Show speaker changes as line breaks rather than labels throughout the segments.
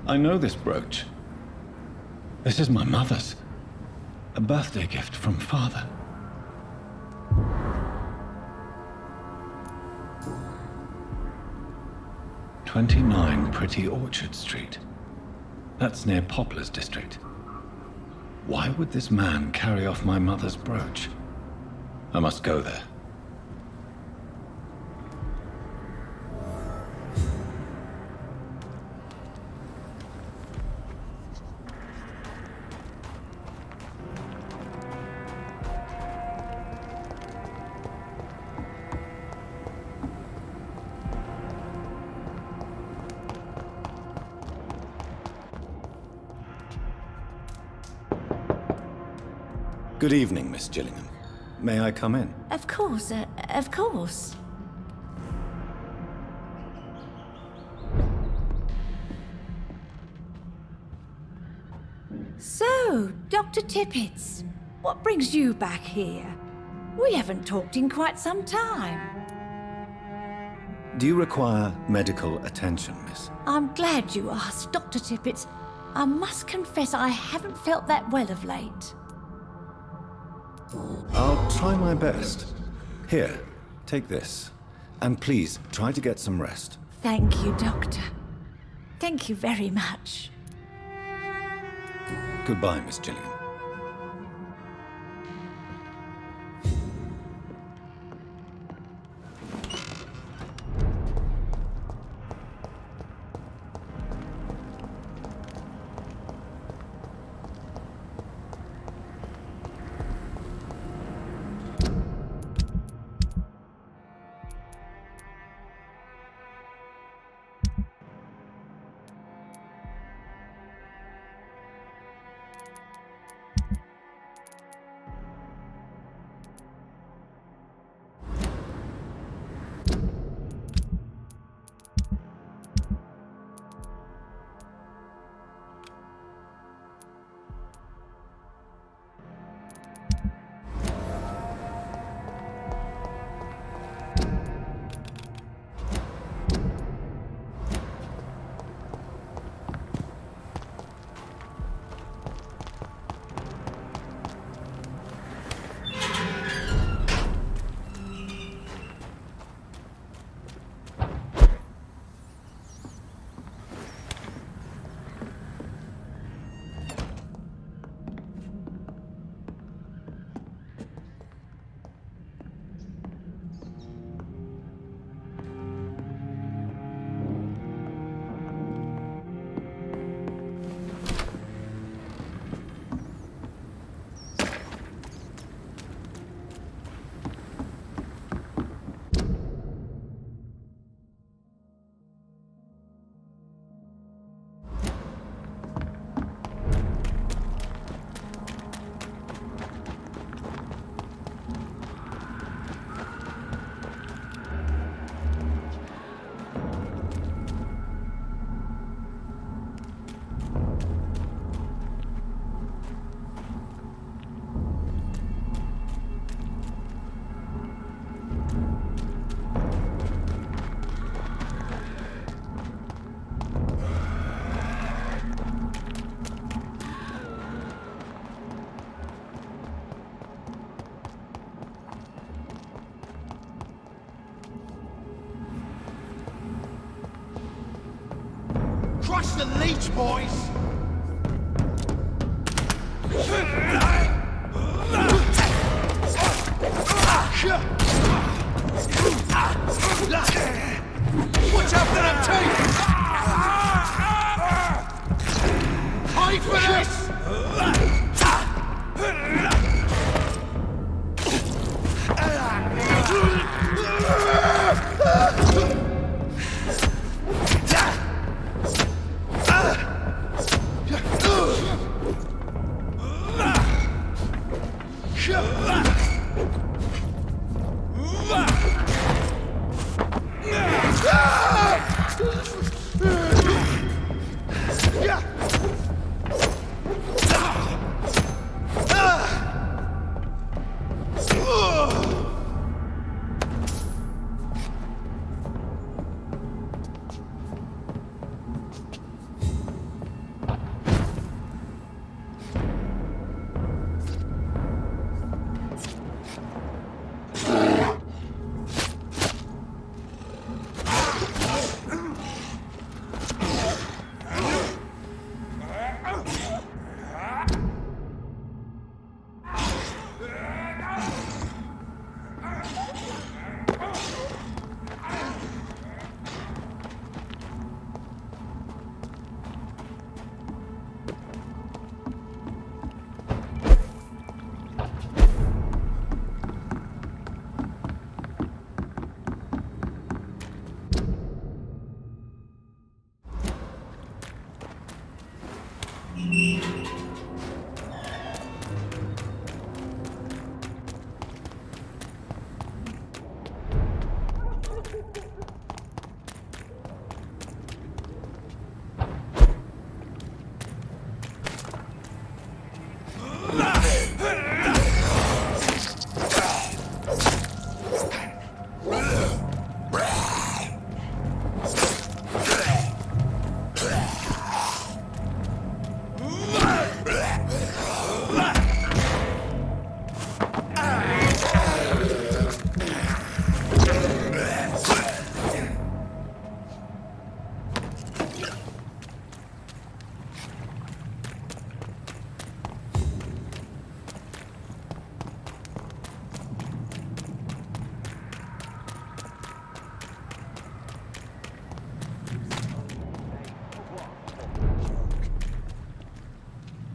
I know this brooch. This is my mother's. A birthday gift from father. "29 Pretty Orchard Street. That's near Poplar's district. Why would this man carry off my mother's brooch? I must go there.
Good evening, Miss Gillingham. May I come in?
Of course, of course. So, Dr. Tippets, what brings you back here? We haven't talked in quite some time.
Do you require medical attention, miss?
I'm glad you asked, Dr. Tippets. I must confess I haven't felt that well of late.
I'll try my best. Here, take this. And please, try to get some rest.
Thank you, Doctor. Thank you very much.
Goodbye, Miss Gillingham.
Crush the leech, boys! Watch out for them teeth! Hide for this!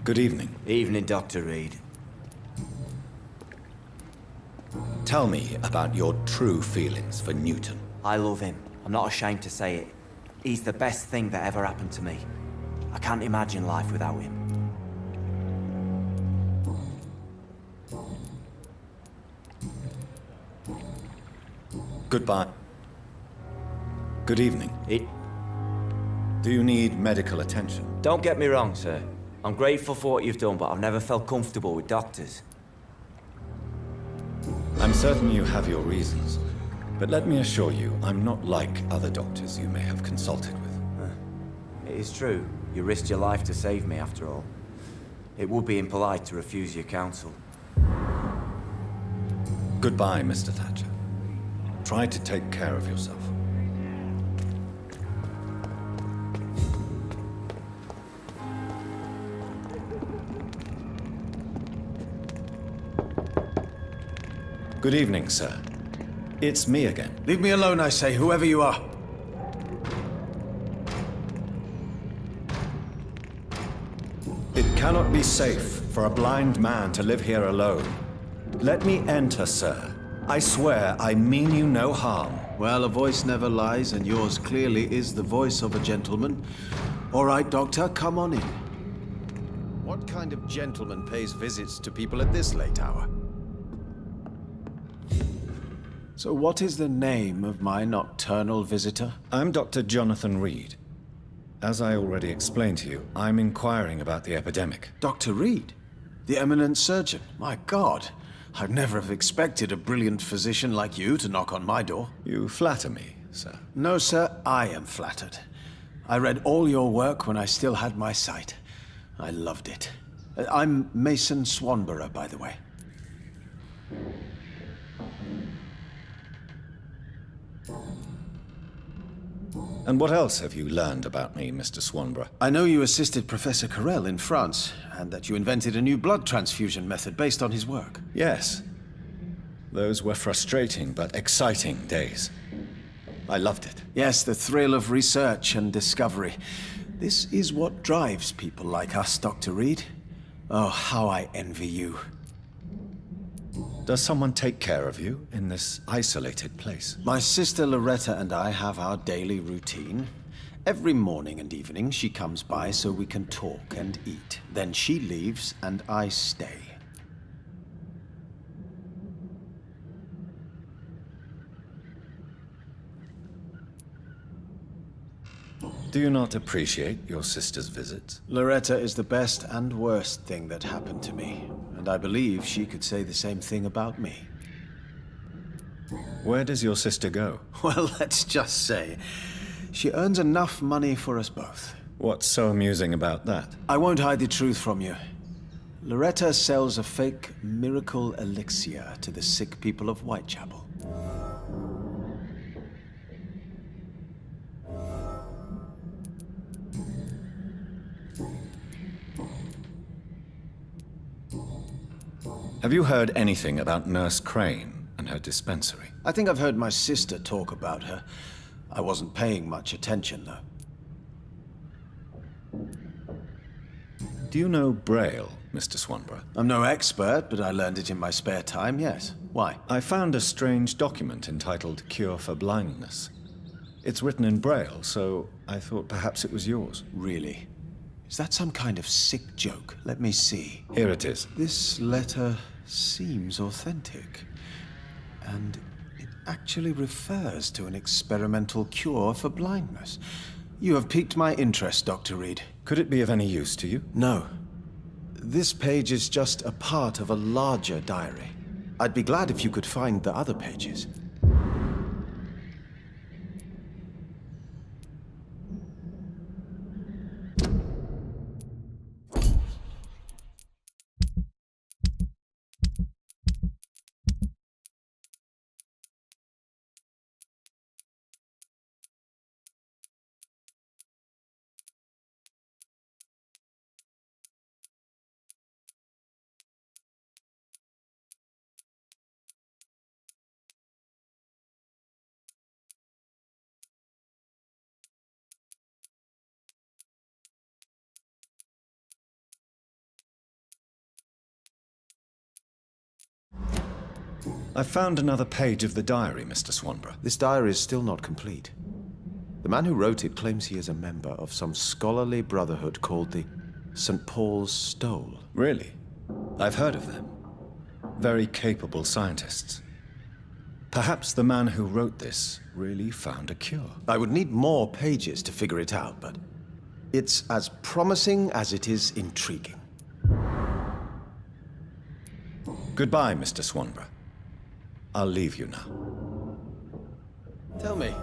Good evening.
Evening, Dr. Reed.
Tell me about your true feelings for Newton.
I love him. I'm not ashamed to say it. He's the best thing that ever happened to me. I can't imagine life without him.
Goodbye. Good evening. Do you need medical attention?
Don't get me wrong, sir. I'm grateful for what you've done, but I've never felt comfortable with doctors.
I'm certain you have your reasons, but let me assure you, I'm not like other doctors you may have consulted with.
It is true. You risked your life to save me, after all. It would be impolite to refuse your counsel.
Goodbye, Mr. Thatcher. Try to take care of yourself. Good evening, sir. It's me again.
Leave me alone, I say, whoever you are.
It cannot be safe for a blind man to live here alone. Let me enter, sir. I swear I mean you no harm.
Well, a voice never lies, and yours clearly is the voice of a gentleman. All right, Doctor, come on in.
What kind of gentleman pays visits to people at this late hour?
So what is the name of my nocturnal visitor?
I'm Dr. Jonathan Reed. As I already explained to you, I'm inquiring about the epidemic.
Dr. Reed? The eminent surgeon? My God, I'd never have expected a brilliant physician like you to knock on my door.
You flatter me, sir.
No, sir, I am flattered. I read all your work when I still had my sight. I loved it. I'm Mason Swanborough, by the way.
And what else have you learned about me, Mr. Swanborough?
I know you assisted Professor Carell in France, and that you invented a new blood transfusion method based on his work.
Yes. Those were frustrating but exciting days. I loved it.
Yes, the thrill of research and discovery. This is what drives people like us, Dr. Reed. Oh, how I envy you.
Does someone take care of you in this isolated place?
My sister Loretta and I have our daily routine. Every morning and evening she comes by so we can talk and eat. Then she leaves and I stay.
Do you not appreciate your sister's visits?
Loretta is the best and worst thing that happened to me, and I believe she could say the same thing about me.
Where does your sister go?
Well, let's just say, she earns enough money for us both.
What's so amusing about that?
I won't hide the truth from you. Loretta sells a fake miracle elixir to the sick people of Whitechapel.
Have you heard anything about Nurse Crane and her dispensary?
I think I've heard my sister talk about her. I wasn't paying much attention, though.
Do you know Braille, Mr. Swanborough?
I'm no expert, but I learned it in my spare time, yes. Why?
I found a strange document entitled Cure for Blindness. It's written in Braille, so I thought perhaps it was yours.
Really? Is that some kind of sick joke? Let me see.
Here it is.
This letter seems authentic. And it actually refers to an experimental cure for blindness. You have piqued my interest, Dr. Reed.
Could it be of any use to you?
No. This page is just a part of a larger diary. I'd be glad if you could find the other pages.
I found another page of the diary, Mr. Swanborough.
This diary is still not complete. The man who wrote it claims he is a member of some scholarly brotherhood called the St. Paul's Stole.
Really? I've heard of them. Very capable scientists. Perhaps the man who wrote this really found a cure.
I would need more pages to figure it out, but it's as promising as it is intriguing.
Goodbye, Mr. Swanborough. I'll leave you now.
Tell me,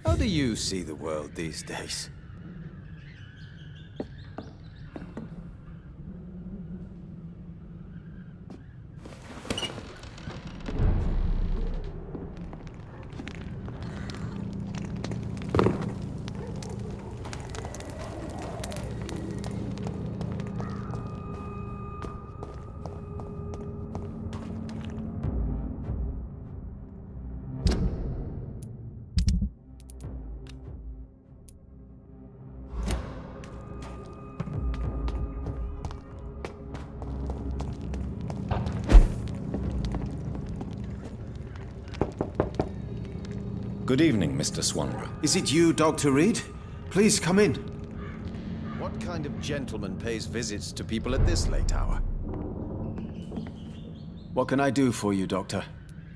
how do you see the world these days?
Good evening, Mr. Swanborough.
Is it you, Dr. Reed? Please come in.
What kind of gentleman pays visits to people at this late hour?
What can I do for you, Doctor?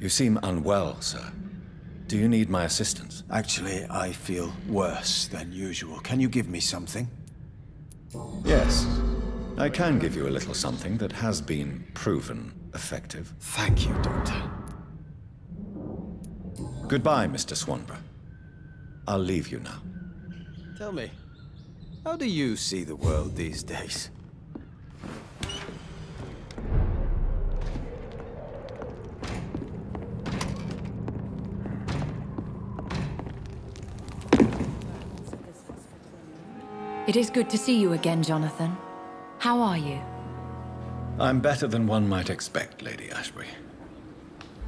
You seem unwell, sir. Do you need my assistance?
Actually, I feel worse than usual. Can you give me something?
Yes. I can give you a little something that has been proven effective.
Thank you, Doctor.
Goodbye, Mr. Swanborough. I'll leave you now.
Tell me, how do you see the world these days?
It is good to see you again, Jonathan. How are you?
I'm better than one might expect, Lady Ashbury.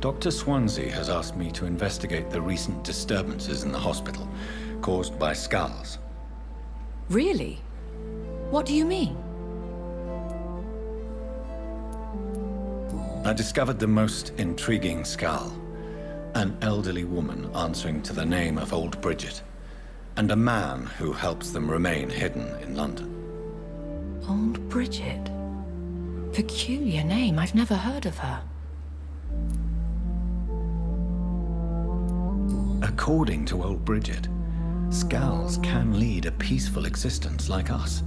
Dr. Swansea has asked me to investigate the recent disturbances in the hospital caused by skulls.
Really? What do you mean?
I discovered the most intriguing skull. An elderly woman answering to the name of Old Bridget, and a man who helps them remain hidden in London.
Old Bridget? Peculiar name. I've never heard of her.
According to Old Bridget, skulls can lead a peaceful existence like us.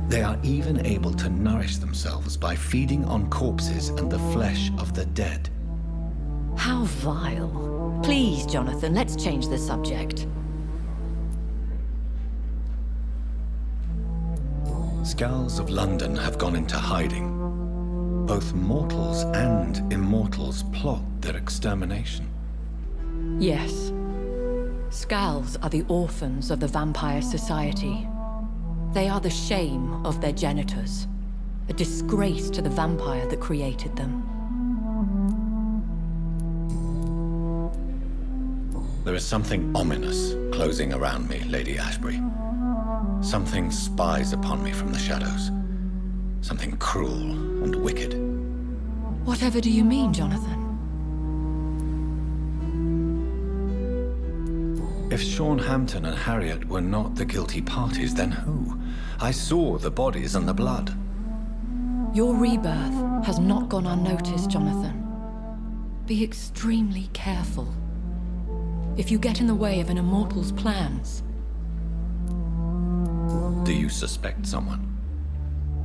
They are even able to nourish themselves by feeding on corpses and the flesh of the dead.
How vile. Please, Jonathan, let's change the subject.
Skulls of London have gone into hiding. Both mortals and immortals plot their extermination.
Yes. Skulls are the orphans of the Vampire Society. They are the shame of their genitors, a disgrace to the vampire that created them.
There is something ominous closing around me, Lady Ashbury. Something spies upon me from the shadows. Something cruel and wicked.
Whatever do you mean, Jonathan?
If Sean Hampton and Harriet were not the guilty parties, then who? I saw the bodies and the blood.
Your rebirth has not gone unnoticed, Jonathan. Be extremely careful. If you get in the way of an immortal's plans...
Do you suspect someone?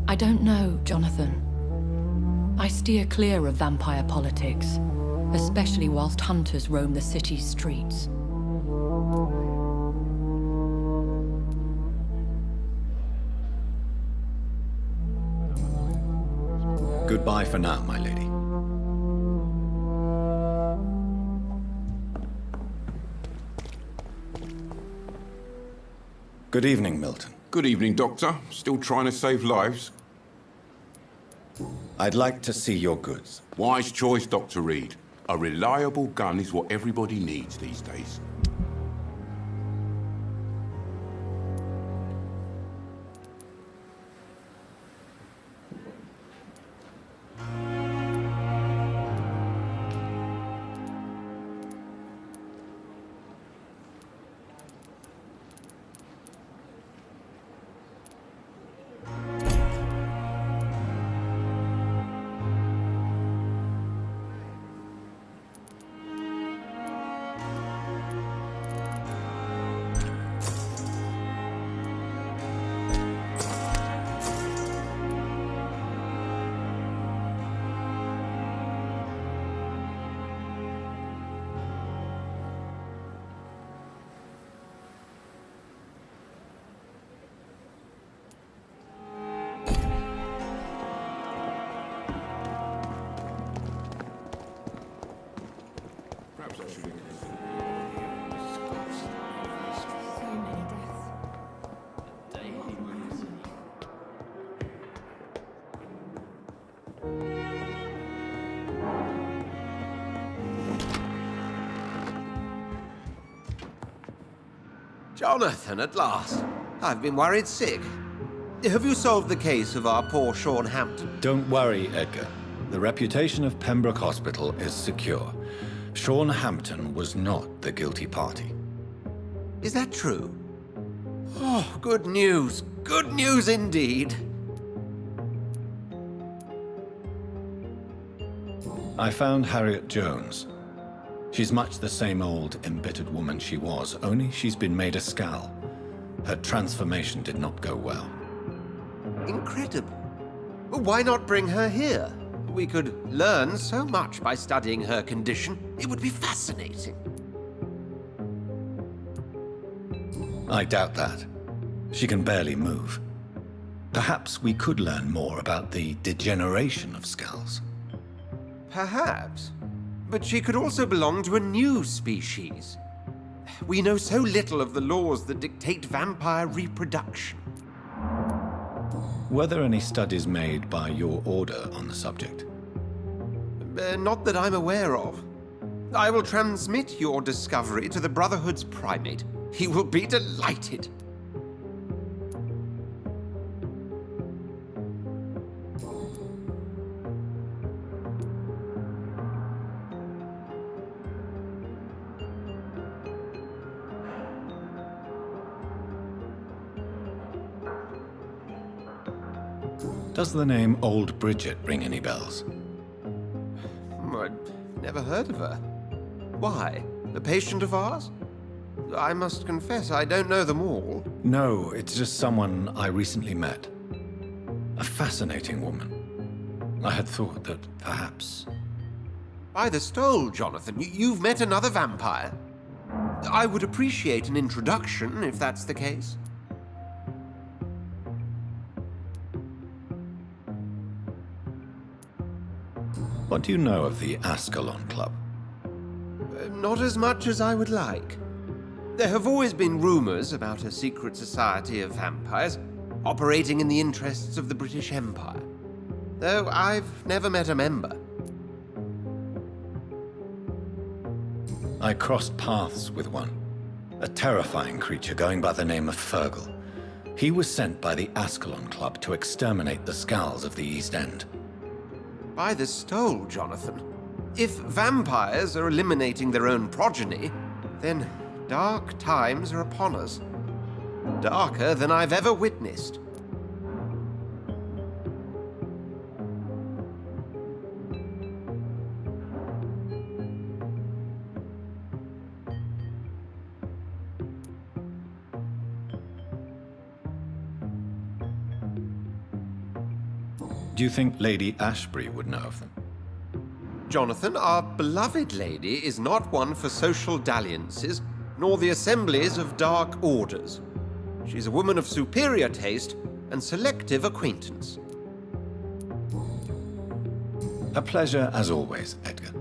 I don't know, Jonathan. I steer clear of vampire politics, especially whilst hunters roam the city's streets.
Goodbye for now, my lady. Good evening, Milton.
Good evening, Doctor. Still trying to save lives?
I'd like to see your goods.
Wise choice, Dr. Reed. A reliable gun is what everybody needs these days.
Jonathan, at last. I've been worried sick. Have you solved the case of our poor Sean Hampton?
Don't worry, Edgar. The reputation of Pembroke Hospital is secure. Sean Hampton was not the guilty party.
Is that true? Oh, good news. Good news indeed.
I found Harriet Jones. She's much the same old, embittered woman she was, only she's been made a Skal. Her transformation did not go well.
Incredible. Why not bring her here? We could learn so much by studying her condition. It would be fascinating.
I doubt that. She can barely move. Perhaps we could learn more about the degeneration of Skals.
Perhaps. But she could also belong to a new species. We know so little of the laws that dictate vampire reproduction.
Were there any studies made by your order on the subject?
Not that I'm aware of. I will transmit your discovery to the Brotherhood's primate. He will be delighted.
Does the name Old Bridget ring any bells?
I'd never heard of her. Why? A patient of ours? I must confess, I don't know them all.
No, it's just someone I recently met. A fascinating woman. I had thought that perhaps...
By the stole, Jonathan, you've met another vampire. I would appreciate an introduction, if that's the case.
What do you know of the Ascalon Club?
Not as much as I would like. There have always been rumors about a secret society of vampires operating in the interests of the British Empire, though I've never met a member.
I crossed paths with one. A terrifying creature going by the name of Fergal. He was sent by the Ascalon Club to exterminate the Skals of the East End.
By the stole, Jonathan. If vampires are eliminating their own progeny, then dark times are upon us. Darker than I've ever witnessed.
Do you think Lady Ashbury would know of them?
Jonathan, our beloved lady is not one for social dalliances, nor the assemblies of dark orders. She's a woman of superior taste and selective acquaintance.
A pleasure as always, Edgar.